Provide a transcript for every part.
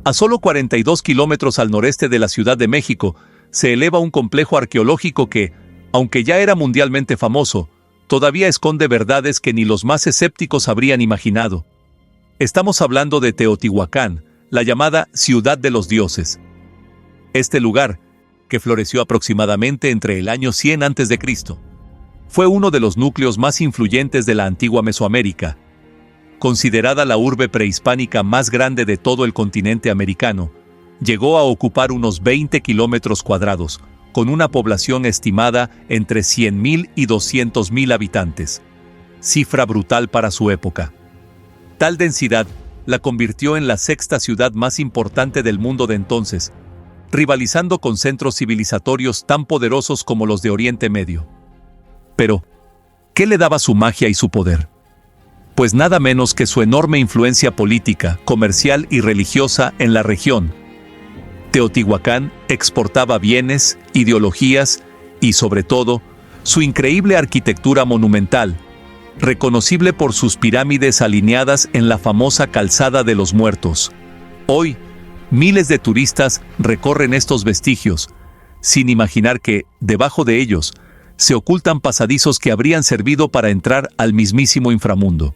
A solo 42 kilómetros al noreste de la Ciudad de México, se eleva un complejo arqueológico que, aunque ya era mundialmente famoso, todavía esconde verdades que ni los más escépticos habrían imaginado. Estamos hablando de Teotihuacán, la llamada Ciudad de los Dioses. Este lugar, que floreció aproximadamente entre el año 100 a.C., fue uno de los núcleos más influyentes de la antigua Mesoamérica. Considerada la urbe prehispánica más grande de todo el continente americano, llegó a ocupar unos 20 kilómetros cuadrados, con una población estimada entre 100,000 y 200,000 habitantes. Cifra brutal para su época. Tal densidad la convirtió en la sexta ciudad más importante del mundo de entonces, rivalizando con centros civilizatorios tan poderosos como los de Oriente Medio. Pero, ¿qué le daba su magia y su poder? Pues nada menos que su enorme influencia política, comercial y religiosa en la región. Teotihuacán exportaba bienes, ideologías y, sobre todo, su increíble arquitectura monumental, reconocible por sus pirámides alineadas en la famosa Calzada de los Muertos. Hoy, miles de turistas recorren estos vestigios, sin imaginar que, debajo de ellos, se ocultan pasadizos que habrían servido para entrar al mismísimo inframundo.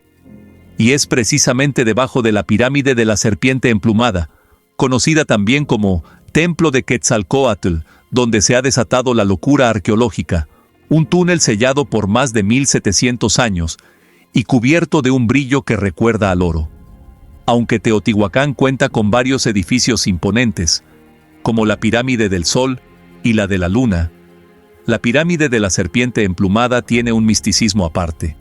Y es precisamente debajo de la pirámide de la Serpiente Emplumada, conocida también como Templo de Quetzalcóatl, donde se ha desatado la locura arqueológica, un túnel sellado por más de 1700 años y cubierto de un brillo que recuerda al oro. Aunque Teotihuacán cuenta con varios edificios imponentes, como la Pirámide del Sol y la de la Luna, la Pirámide de la Serpiente Emplumada tiene un misticismo aparte.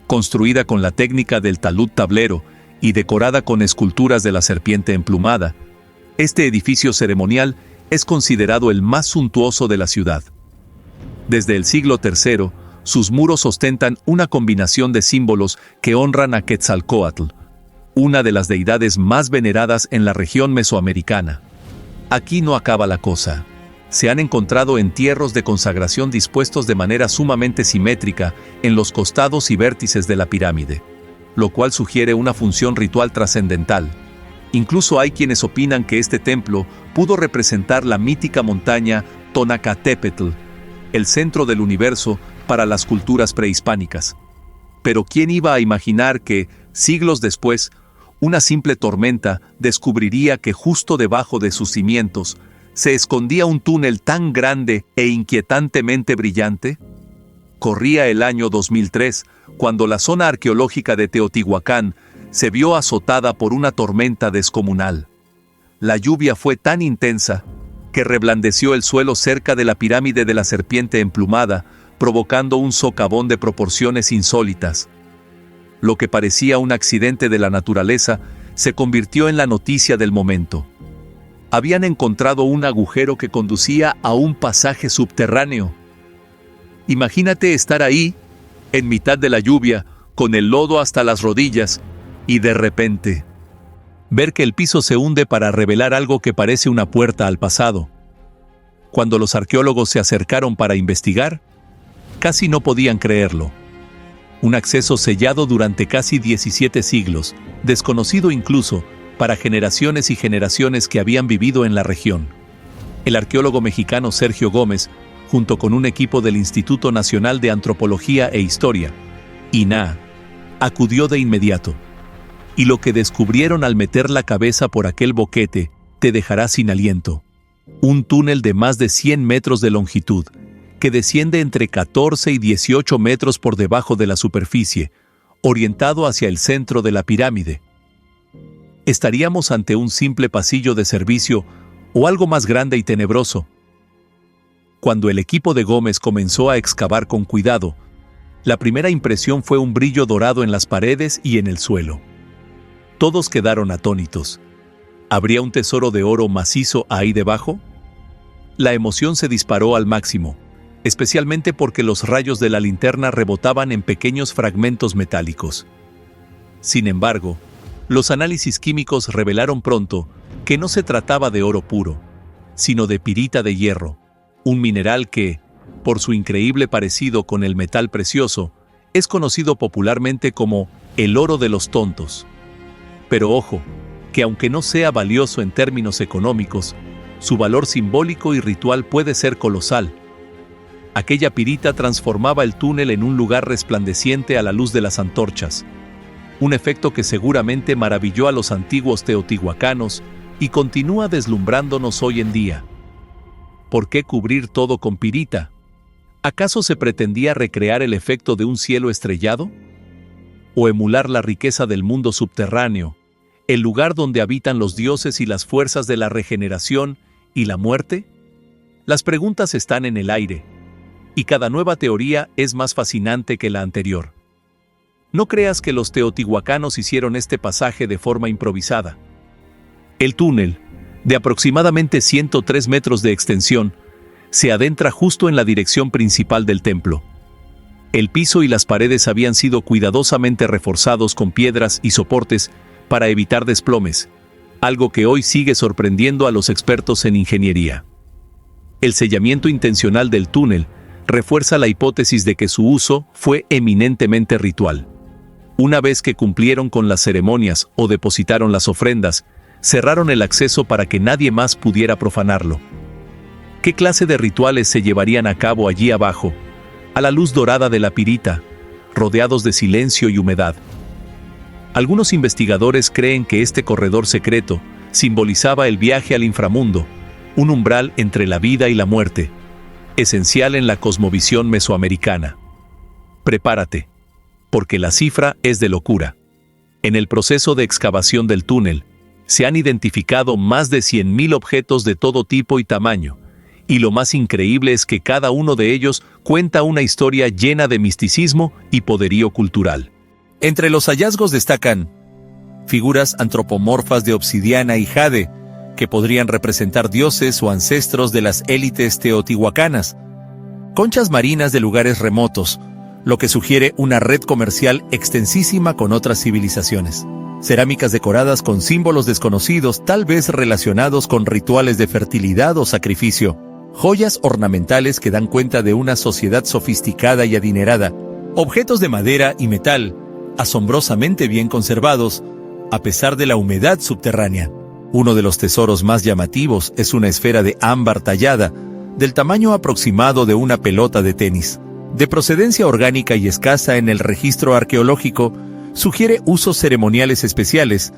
Construida con la técnica del talud tablero y decorada con esculturas de la serpiente emplumada, este edificio ceremonial es considerado el más suntuoso de la ciudad. Desde el siglo III, sus muros ostentan una combinación de símbolos que honran a Quetzalcóatl, una de las deidades más veneradas en la región mesoamericana. Aquí no acaba la cosa. Se han encontrado entierros de consagración dispuestos de manera sumamente simétrica en los costados y vértices de la pirámide, lo cual sugiere una función ritual trascendental. Incluso hay quienes opinan que este templo pudo representar la mítica montaña Tonacatépetl, el centro del universo para las culturas prehispánicas. Pero ¿quién iba a imaginar que, siglos después, una simple tormenta descubriría que justo debajo de sus cimientos se escondía un túnel tan grande e inquietantemente brillante? Corría el año 2003, cuando la zona arqueológica de Teotihuacán se vio azotada por una tormenta descomunal. La lluvia fue tan intensa que reblandeció el suelo cerca de la pirámide de la Serpiente Emplumada, provocando un socavón de proporciones insólitas. Lo que parecía un accidente de la naturaleza se convirtió en la noticia del momento. Habían encontrado un agujero que conducía a un pasaje subterráneo. Imagínate estar ahí, en mitad de la lluvia, con el lodo hasta las rodillas, y de repente, ver que el piso se hunde para revelar algo que parece una puerta al pasado. Cuando los arqueólogos se acercaron para investigar, casi no podían creerlo. Un acceso sellado durante casi 17 siglos, desconocido incluso para generaciones y generaciones que habían vivido en la región. El arqueólogo mexicano Sergio Gómez, junto con un equipo del Instituto Nacional de Antropología e Historia, INAH, acudió de inmediato. Y lo que descubrieron al meter la cabeza por aquel boquete te dejará sin aliento. Un túnel de más de 100 metros de longitud, que desciende entre 14 y 18 metros por debajo de la superficie, orientado hacia el centro de la pirámide. ¿Estaríamos ante un simple pasillo de servicio o algo más grande y tenebroso? Cuando el equipo de Gómez comenzó a excavar con cuidado, la primera impresión fue un brillo dorado en las paredes y en el suelo. Todos quedaron atónitos. ¿Habría un tesoro de oro macizo ahí debajo? La emoción se disparó al máximo, especialmente porque los rayos de la linterna rebotaban en pequeños fragmentos metálicos. Sin embargo, los análisis químicos revelaron pronto que no se trataba de oro puro, sino de pirita de hierro, un mineral que, por su increíble parecido con el metal precioso, es conocido popularmente como el oro de los tontos. Pero ojo, que aunque no sea valioso en términos económicos, su valor simbólico y ritual puede ser colosal. Aquella pirita transformaba el túnel en un lugar resplandeciente a la luz de las antorchas, un efecto que seguramente maravilló a los antiguos teotihuacanos y continúa deslumbrándonos hoy en día. ¿Por qué cubrir todo con pirita? ¿Acaso se pretendía recrear el efecto de un cielo estrellado? ¿O emular la riqueza del mundo subterráneo, el lugar donde habitan los dioses y las fuerzas de la regeneración y la muerte? Las preguntas están en el aire, y cada nueva teoría es más fascinante que la anterior. No creas que los teotihuacanos hicieron este pasaje de forma improvisada. El túnel, de aproximadamente 103 metros de extensión, se adentra justo en la dirección principal del templo. El piso y las paredes habían sido cuidadosamente reforzados con piedras y soportes para evitar desplomes, algo que hoy sigue sorprendiendo a los expertos en ingeniería. El sellamiento intencional del túnel refuerza la hipótesis de que su uso fue eminentemente ritual. Una vez que cumplieron con las ceremonias o depositaron las ofrendas, cerraron el acceso para que nadie más pudiera profanarlo. ¿Qué clase de rituales se llevarían a cabo allí abajo, a la luz dorada de la pirita, rodeados de silencio y humedad? Algunos investigadores creen que este corredor secreto simbolizaba el viaje al inframundo, un umbral entre la vida y la muerte, esencial en la cosmovisión mesoamericana. Prepárate, porque la cifra es de locura. En el proceso de excavación del túnel, se han identificado más de 100.000 objetos de todo tipo y tamaño, y lo más increíble es que cada uno de ellos cuenta una historia llena de misticismo y poderío cultural. Entre los hallazgos destacan figuras antropomorfas de obsidiana y jade, que podrían representar dioses o ancestros de las élites teotihuacanas, conchas marinas de lugares remotos, lo que sugiere una red comercial extensísima con otras civilizaciones, cerámicas decoradas con símbolos desconocidos, tal vez relacionados con rituales de fertilidad o sacrificio, joyas ornamentales que dan cuenta de una sociedad sofisticada y adinerada, objetos de madera y metal, asombrosamente bien conservados, a pesar de la humedad subterránea. Uno de los tesoros más llamativos es una esfera de ámbar tallada, del tamaño aproximado de una pelota de tenis. De procedencia orgánica y escasa en el registro arqueológico, sugiere usos ceremoniales especiales,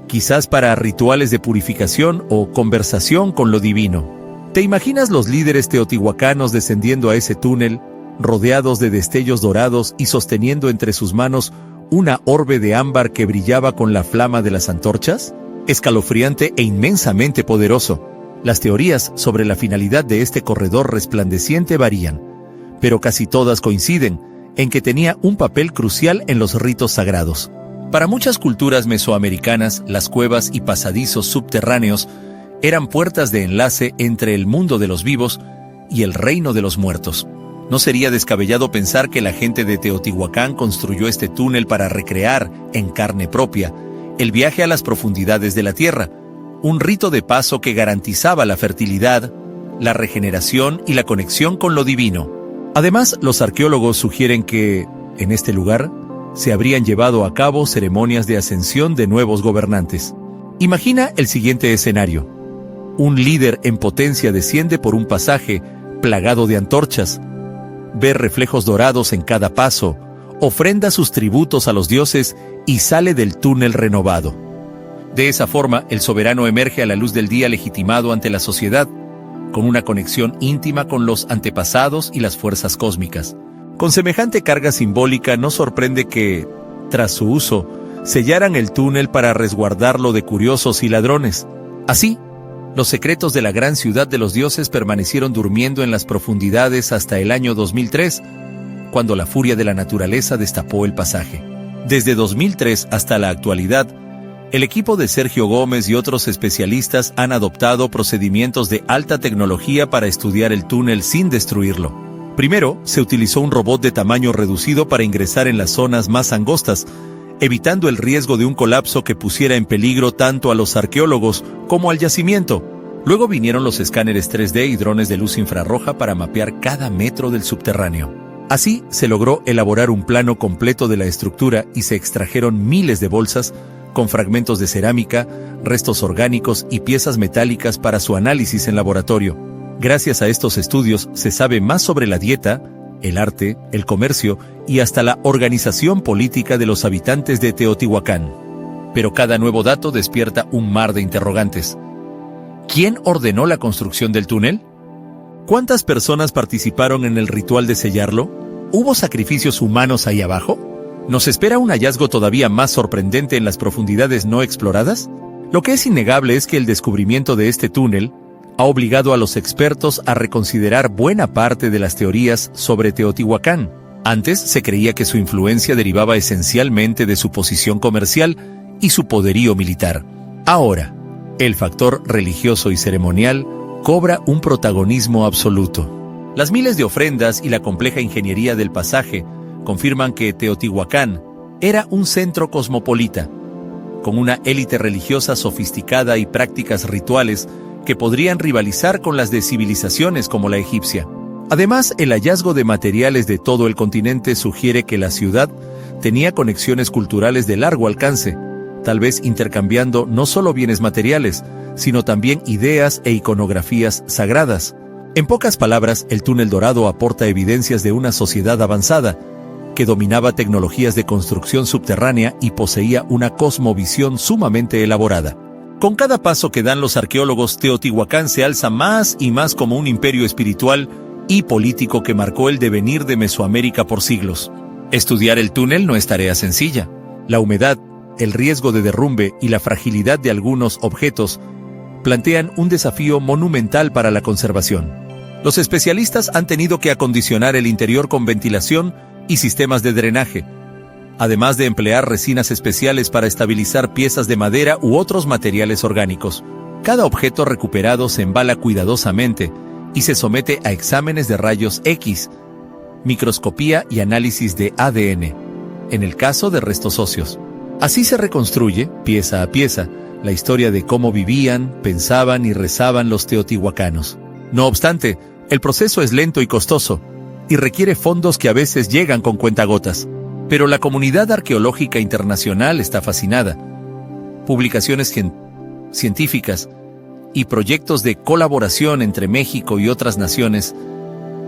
quizás para rituales de purificación o conversación con lo divino. ¿Te imaginas los líderes teotihuacanos descendiendo a ese túnel, rodeados de destellos dorados y sosteniendo entre sus manos una orbe de ámbar que brillaba con la flama de las antorchas? Escalofriante e inmensamente poderoso. Las teorías sobre la finalidad de este corredor resplandeciente varían, pero casi todas coinciden en que tenía un papel crucial en los ritos sagrados. Para muchas culturas mesoamericanas, las cuevas y pasadizos subterráneos eran puertas de enlace entre el mundo de los vivos y el reino de los muertos. No sería descabellado pensar que la gente de Teotihuacán construyó este túnel para recrear, en carne propia, el viaje a las profundidades de la tierra, un rito de paso que garantizaba la fertilidad, la regeneración y la conexión con lo divino. Además, los arqueólogos sugieren que, en este lugar, se habrían llevado a cabo ceremonias de ascensión de nuevos gobernantes. Imagina el siguiente escenario. Un líder en potencia desciende por un pasaje plagado de antorchas, ve reflejos dorados en cada paso, ofrenda sus tributos a los dioses y sale del túnel renovado. De esa forma, el soberano emerge a la luz del día legitimado ante la sociedad, con una conexión íntima con los antepasados y las fuerzas cósmicas. Con semejante carga simbólica, no sorprende que, tras su uso, sellaran el túnel para resguardarlo de curiosos y ladrones. Así, los secretos de la gran ciudad de los dioses permanecieron durmiendo en las profundidades hasta el año 2003, cuando la furia de la naturaleza destapó el pasaje. Desde 2003 hasta la actualidad, el equipo de Sergio Gómez y otros especialistas han adoptado procedimientos de alta tecnología para estudiar el túnel sin destruirlo. Primero, se utilizó un robot de tamaño reducido para ingresar en las zonas más angostas, evitando el riesgo de un colapso que pusiera en peligro tanto a los arqueólogos como al yacimiento. Luego vinieron los escáneres 3D y drones de luz infrarroja para mapear cada metro del subterráneo. Así, se logró elaborar un plano completo de la estructura y se extrajeron miles de bolsas con fragmentos de cerámica, restos orgánicos y piezas metálicas para su análisis en laboratorio. Gracias a estos estudios se sabe más sobre la dieta, el arte, el comercio y hasta la organización política de los habitantes de Teotihuacán. Pero cada nuevo dato despierta un mar de interrogantes. ¿Quién ordenó la construcción del túnel? ¿Cuántas personas participaron en el ritual de sellarlo? ¿Hubo sacrificios humanos ahí abajo? ¿Nos espera un hallazgo todavía más sorprendente en las profundidades no exploradas? Lo que es innegable es que el descubrimiento de este túnel ha obligado a los expertos a reconsiderar buena parte de las teorías sobre Teotihuacán. Antes se creía que su influencia derivaba esencialmente de su posición comercial y su poderío militar. Ahora, el factor religioso y ceremonial cobra un protagonismo absoluto. Las miles de ofrendas y la compleja ingeniería del pasaje confirman que Teotihuacán era un centro cosmopolita, con una élite religiosa sofisticada y prácticas rituales que podrían rivalizar con las de civilizaciones como la egipcia. Además, el hallazgo de materiales de todo el continente sugiere que la ciudad tenía conexiones culturales de largo alcance, tal vez intercambiando no solo bienes materiales, sino también ideas e iconografías sagradas. En pocas palabras, el túnel dorado aporta evidencias de una sociedad avanzada, que dominaba tecnologías de construcción subterránea y poseía una cosmovisión sumamente elaborada. Con cada paso que dan los arqueólogos, Teotihuacán se alza más y más como un imperio espiritual y político que marcó el devenir de Mesoamérica por siglos. Estudiar el túnel no es tarea sencilla. La humedad, el riesgo de derrumbe y la fragilidad de algunos objetos plantean un desafío monumental para la conservación. Los especialistas han tenido que acondicionar el interior con ventilación y sistemas de drenaje, además de emplear resinas especiales para estabilizar piezas de madera u otros materiales orgánicos. Cada objeto recuperado se embala cuidadosamente y se somete a exámenes de rayos X, microscopía y análisis de ADN, en el caso de restos óseos. Así se reconstruye, pieza a pieza, la historia de cómo vivían, pensaban y rezaban los teotihuacanos. No obstante, el proceso es lento y costoso, y requiere fondos que a veces llegan con cuentagotas. Pero la comunidad arqueológica internacional está fascinada. Publicaciones científicas y proyectos de colaboración entre México y otras naciones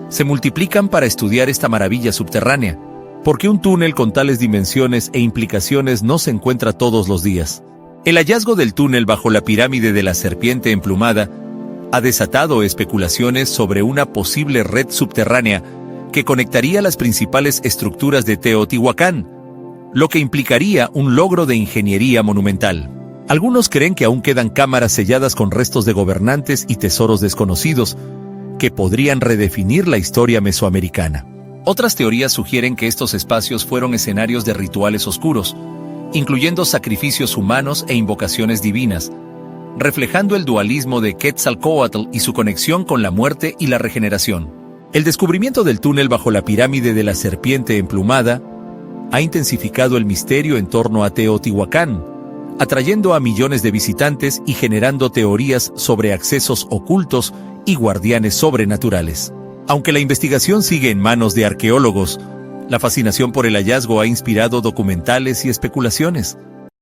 se multiplican para estudiar esta maravilla subterránea, porque un túnel con tales dimensiones e implicaciones no se encuentra todos los días. El hallazgo del túnel bajo la pirámide de la serpiente emplumada ha desatado especulaciones sobre una posible red subterránea que conectaría las principales estructuras de Teotihuacán, lo que implicaría un logro de ingeniería monumental. Algunos creen que aún quedan cámaras selladas con restos de gobernantes y tesoros desconocidos que podrían redefinir la historia mesoamericana. Otras teorías sugieren que estos espacios fueron escenarios de rituales oscuros, incluyendo sacrificios humanos e invocaciones divinas, reflejando el dualismo de Quetzalcóatl y su conexión con la muerte y la regeneración. El descubrimiento del túnel bajo la pirámide de la serpiente emplumada ha intensificado el misterio en torno a Teotihuacán, atrayendo a millones de visitantes y generando teorías sobre accesos ocultos y guardianes sobrenaturales. Aunque la investigación sigue en manos de arqueólogos, la fascinación por el hallazgo ha inspirado documentales y especulaciones.